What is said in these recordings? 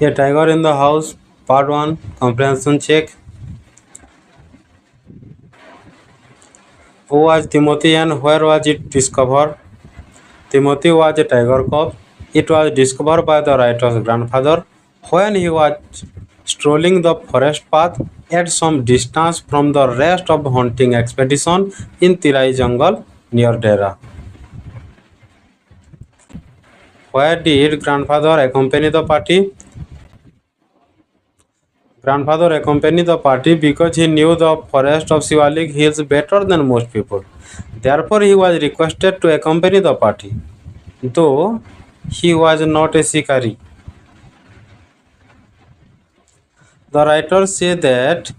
A Tiger in the House, Part 1, Comprehension Check. Who was Timothy and where was it discovered? Timothy was a tiger cub. It was discovered by the writer's grandfather when he was strolling the forest path at some distance from the rest of the hunting expedition in Tirai Jungle near Dera. Where did grandfather accompany the party? Grandfather accompanied the party because he knew the forest of Shivalik Hills better than most people. Therefore, he was requested to accompany the party, though he was not a shikari. The writers say that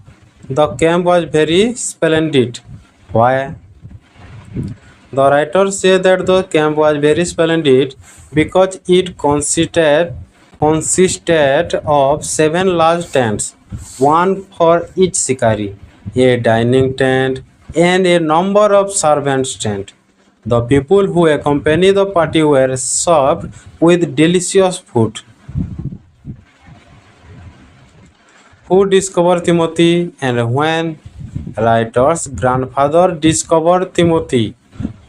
the camp was very splendid. Why? The writers say that the camp was very splendid because it consisted of 7 large tents, one for each shikari, a dining tent, and a number of servants' tents. The people who accompanied the party were served with delicious food. Who discovered Timothy and when? Writer's grandfather discovered Timothy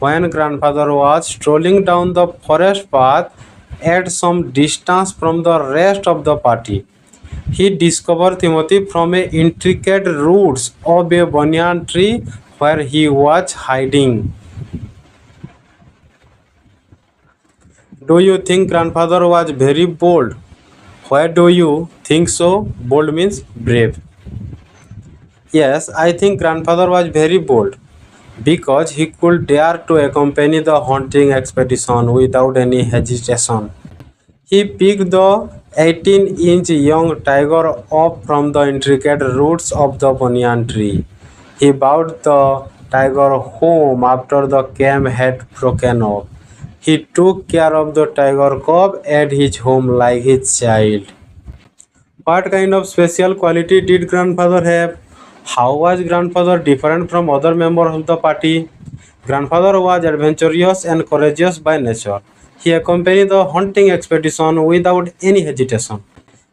when grandfather was strolling down the forest path at some distance from the rest of the party. He discovered Timothy from a intricate roots of a banyan tree where he was hiding. Do you think grandfather was very bold? Why do you think so? Bold means brave. Yes, I think grandfather was very bold because he could dare to accompany the hunting expedition without any hesitation. He picked the 18-inch young tiger up from the intricate roots of the banyan tree. He brought the tiger home after the camp had broken up. He took care of the tiger cub at his home like his child. What kind of special quality did grandfather have? How was grandfather different from other members of the party? Grandfather was adventurous and courageous by nature. He accompanied the hunting expedition without any hesitation.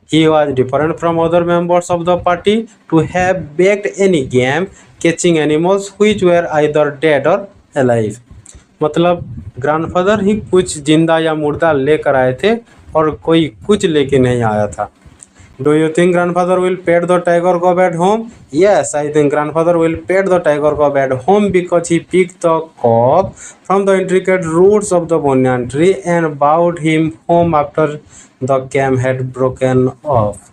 He was different from other members of the party to have baked any game, catching animals which were either dead or alive. मतलब grandfather ही कुछ जिंदा या मुर्दा लेकर आए थे और कोई कुछ लेके नहीं आया था. Do you think grandfather will pet the tiger cub at home? Yes, I think grandfather will pet the tiger cub at home because he picked the cub from the intricate roots of the banyan tree and brought him home after the camp had broken off.